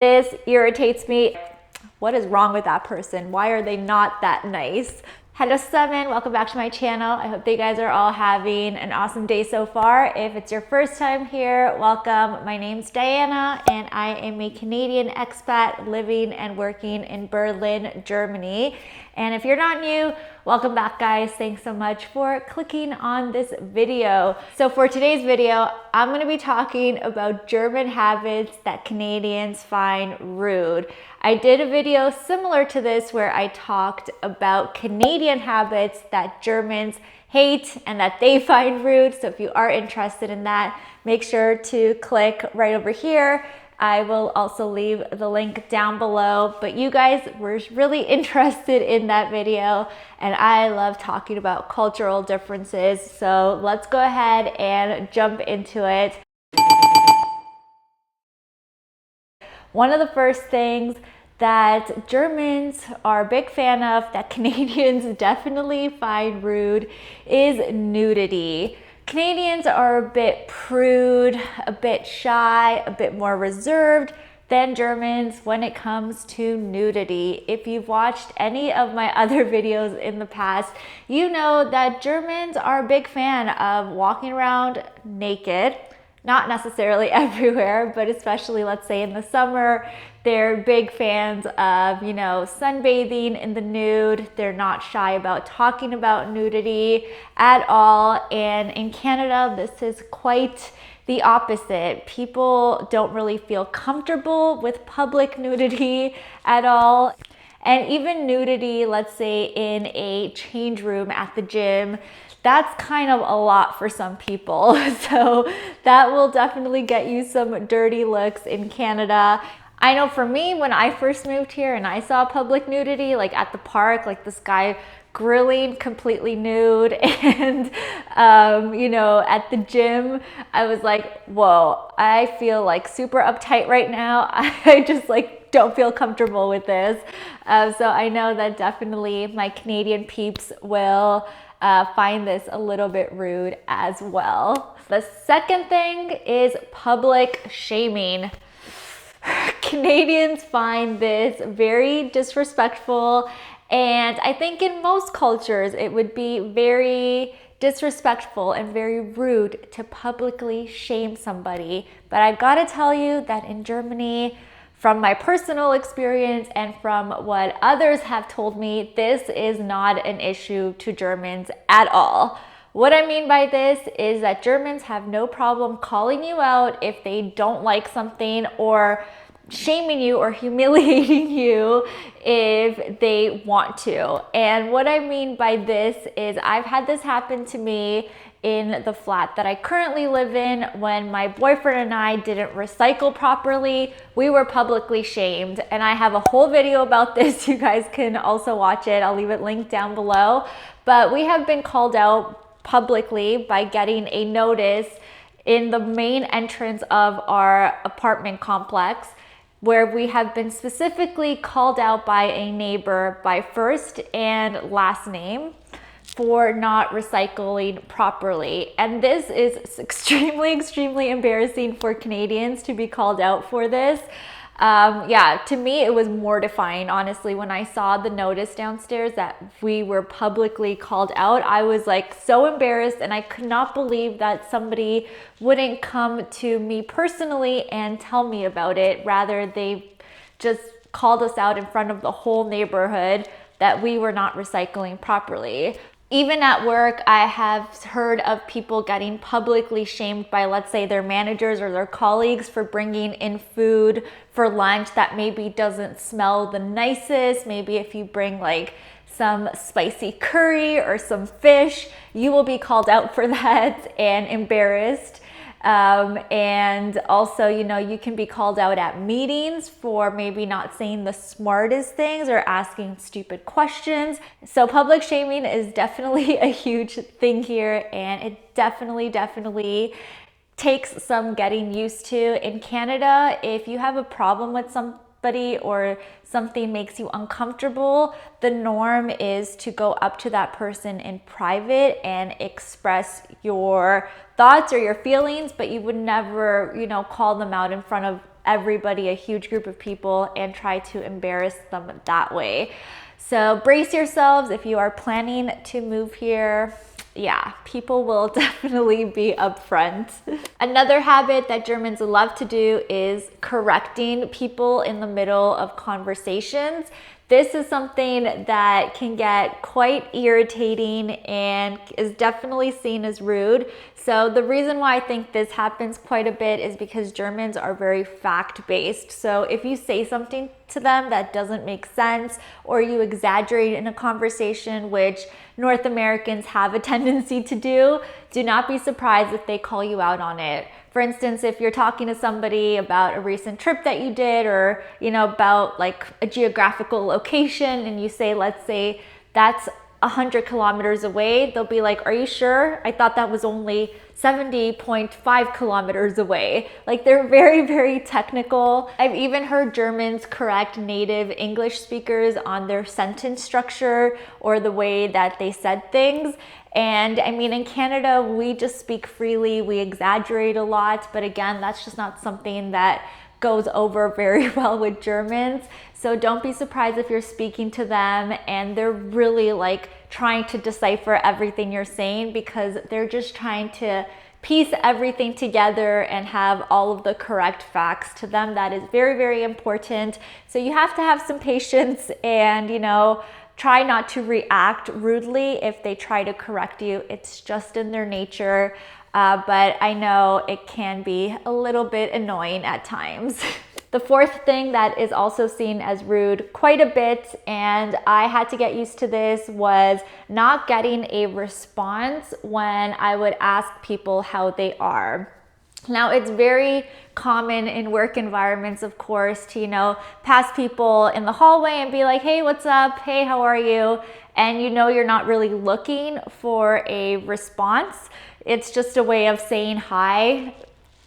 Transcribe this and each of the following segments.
This irritates me. What is wrong with that person? Why are they not that nice? Hello 7, welcome back to my channel. I hope that you guys are all having an awesome day so far. If it's your first time here, welcome. My name's Diana and I am a Canadian expat living and working in Berlin, Germany. And if you're not new, welcome back guys. Thanks so much for clicking on this video. So for today's video, I'm gonna be talking about German habits that Canadians find rude. I did a video similar to this where I talked about Canadian habits that Germans hate and that they find rude. So if you are interested in that, make sure to click right over here. I will also leave the link down below, but you guys were really interested in that video and I love talking about cultural differences. So let's go ahead and jump into it. One of the first things that Germans are a big fan of that Canadians definitely find rude is nudity. Canadians are a bit prude, a bit shy, a bit more reserved than Germans when it comes to nudity. If you've watched any of my other videos in the past, you know that Germans are a big fan of walking around naked. Not necessarily everywhere, but especially let's say in the summer, they're big fans of, sunbathing in the nude. They're not shy about talking about nudity at all. And in Canada, this is quite the opposite. People don't really feel comfortable with public nudity at all. And even nudity, let's say in a change room at the gym, that's kind of a lot for some people. So that will definitely get you some dirty looks in Canada. I know for me, when I first moved here and I saw public nudity, like at the park, like this guy grilling completely nude and at the gym, I was like, whoa, I feel like super uptight right now. I just don't feel comfortable with this. So I know that definitely my Canadian peeps will find this a little bit rude as well. The second thing is public shaming. Canadians find this very disrespectful, and I think in most cultures it would be very disrespectful and very rude to publicly shame somebody. But I gotta tell you that in Germany, from my personal experience and from what others have told me, this is not an issue to Germans at all. What I mean by this is that Germans have no problem calling you out if they don't like something, or shaming you or humiliating you if they want to. And what I mean by this is I've had this happen to me in the flat that I currently live in. When my boyfriend and I didn't recycle properly, we were publicly shamed, and I have a whole video about this. You guys can also watch it. I'll leave it linked down below. But we have been called out publicly by getting a notice in the main entrance of our apartment complex, where we have been specifically called out by a neighbor by first and last name for not recycling properly. And this is extremely embarrassing for Canadians to be called out for this. To me, it was mortifying, honestly, when I saw the notice downstairs that we were publicly called out. I was so embarrassed, and I could not believe that somebody wouldn't come to me personally and tell me about it. Rather, they just called us out in front of the whole neighborhood that we were not recycling properly. Even at work, I have heard of people getting publicly shamed by, let's say, their managers or their colleagues for bringing in food for lunch that maybe doesn't smell the nicest. Maybe if you bring some spicy curry or some fish, you will be called out for that and embarrassed. And also, you can be called out at meetings for maybe not saying the smartest things or asking stupid questions. So public shaming is definitely a huge thing here, and it definitely takes some getting used to. In Canada, if you have a problem with somebody or something makes you uncomfortable, the norm is to go up to that person in private and express your thoughts or your feelings, but you would never, call them out in front of everybody, a huge group of people, and try to embarrass them that way. So brace yourselves if you are planning to move here. Yeah, people will definitely be upfront. Another habit that Germans love to do is correcting people in the middle of conversations. This is something that can get quite irritating and is definitely seen as rude. So the reason why I think this happens quite a bit is because Germans are very fact-based. So if you say something to them that doesn't make sense, or you exaggerate in a conversation, which North Americans have a tendency to do not be surprised if they call you out on it. For instance, if you're talking to somebody about a recent trip that you did, or about like a geographical location, and you say, let's say that's 100 kilometers away, they'll be like, are you sure? I thought that was only 70.5 kilometers away. Like, they're very, very technical. I've even heard Germans correct native English speakers on their sentence structure or the way that they said things. And I mean, in Canada, we just speak freely, we exaggerate a lot, but again, that's just not something that goes over very well with Germans. So don't be surprised if you're speaking to them and they're really like trying to decipher everything you're saying, because they're just trying to piece everything together and have all of the correct facts to them. That is very, very important. So you have to have some patience and, try not to react rudely if they try to correct you. It's just in their nature. But I know it can be a little bit annoying at times. The fourth thing that is also seen as rude quite a bit, and I had to get used to this, was not getting a response when I would ask people how they are. Now, it's very common in work environments, of course, to, pass people in the hallway and be like, hey, what's up? Hey, how are you? And you're not really looking for a response. It's just a way of saying hi.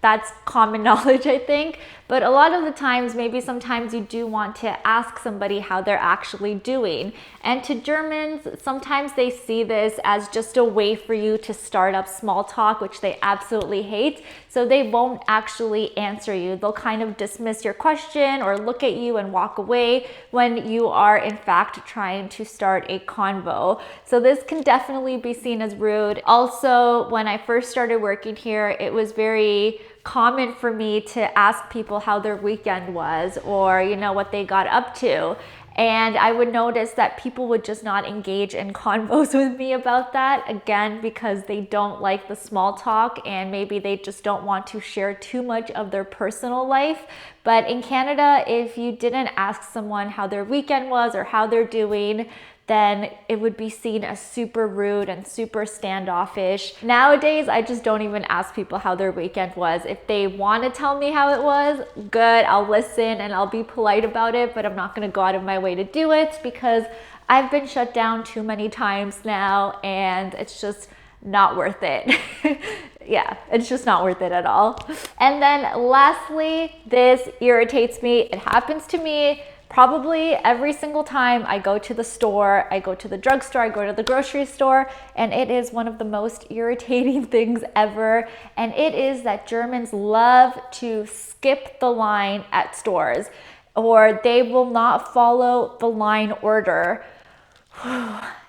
That's common knowledge, I think. But a lot of the times, maybe sometimes you do want to ask somebody how they're actually doing. And to Germans, sometimes they see this as just a way for you to start up small talk, which they absolutely hate. So they won't actually answer you. They'll kind of dismiss your question or look at you and walk away when you are in fact trying to start a convo. So this can definitely be seen as rude. Also, when I first started working here, it was very common for me to ask people how their weekend was, or what they got up to. And I would notice that people would just not engage in convos with me about that, again, because they don't like the small talk and maybe they just don't want to share too much of their personal life. But in Canada, if you didn't ask someone how their weekend was or how they're doing, then it would be seen as super rude and super standoffish. Nowadays, I just don't even ask people how their weekend was. If they want to tell me how it was, good, I'll listen and I'll be polite about it, but I'm not going to go out of my way to do it because I've been shut down too many times now and it's just not worth it. Yeah, it's just not worth it at all. And then lastly, this irritates me. It happens to me probably every single time I go to the store, I go to the drugstore, I go to the grocery store, and it is one of the most irritating things ever. And it is that Germans love to skip the line at stores, or they will not follow the line order.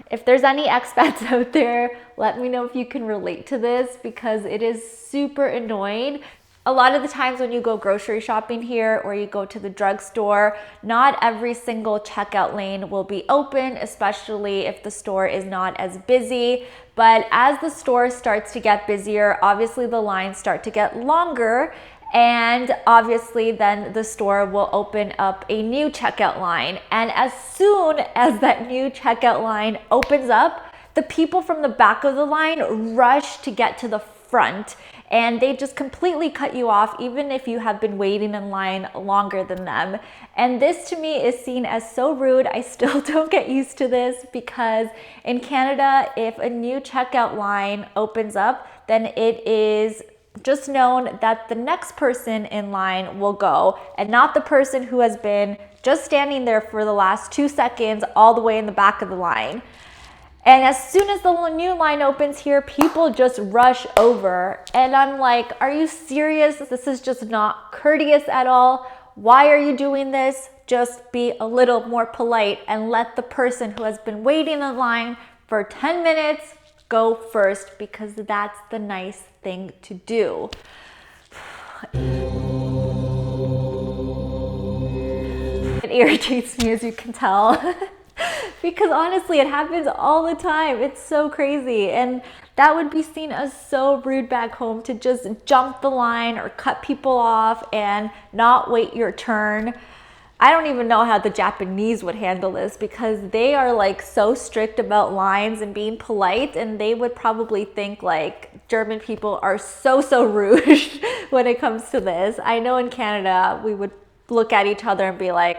If there's any expats out there, let me know if you can relate to this, because it is super annoying. A lot of the times when you go grocery shopping here or you go to the drugstore, not every single checkout lane will be open, especially if the store is not as busy. But as the store starts to get busier, obviously the lines start to get longer, and obviously then the store will open up a new checkout line. And as soon as that new checkout line opens up, the people from the back of the line rush to get to the front, and they just completely cut you off even if you have been waiting in line longer than them. And this to me is seen as so rude. I still don't get used to this, because in Canada, if a new checkout line opens up, then it is just known that the next person in line will go, and not the person who has been just standing there for the last 2 seconds all the way in the back of the line. And as soon as the new line opens here, people just rush over. And I'm like, are you serious? This is just not courteous at all. Why are you doing this? Just be a little more polite and let the person who has been waiting in line for 10 minutes go first, because that's the nice thing to do. It irritates me, as you can tell. Because honestly, it happens all the time. It's so crazy. And that would be seen as so rude back home, to just jump the line or cut people off and not wait your turn. I don't even know how the Japanese would handle this, because they are like so strict about lines and being polite, and they would probably think like German people are so rude when it comes to this. I know in Canada, we would look at each other and be like,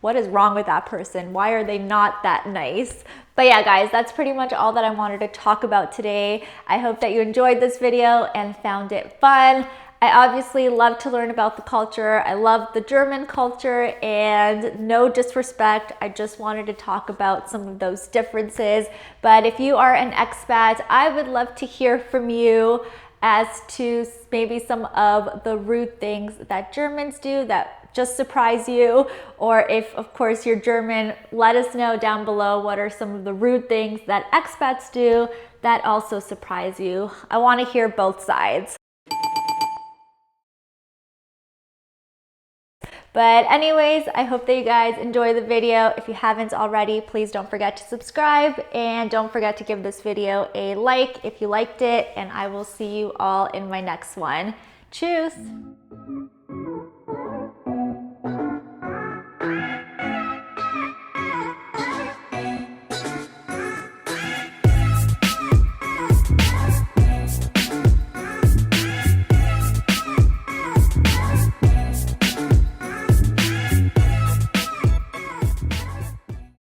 what is wrong with that person? Why are they not that nice? But yeah, guys, that's pretty much all that I wanted to talk about today. I hope that you enjoyed this video and found it fun. I obviously love to learn about the culture. I love the German culture, and no disrespect, I just wanted to talk about some of those differences. But if you are an expat, I would love to hear from you as to maybe some of the rude things that Germans do that just surprise you, or if of course you're German, let us know down below what are some of the rude things that expats do that also surprise you. I want to hear both sides. But anyways, I hope that you guys enjoy the video. If you haven't already, please don't forget to subscribe, and don't forget to give this video a like if you liked it, and I will see you all in my next one. Tschüss!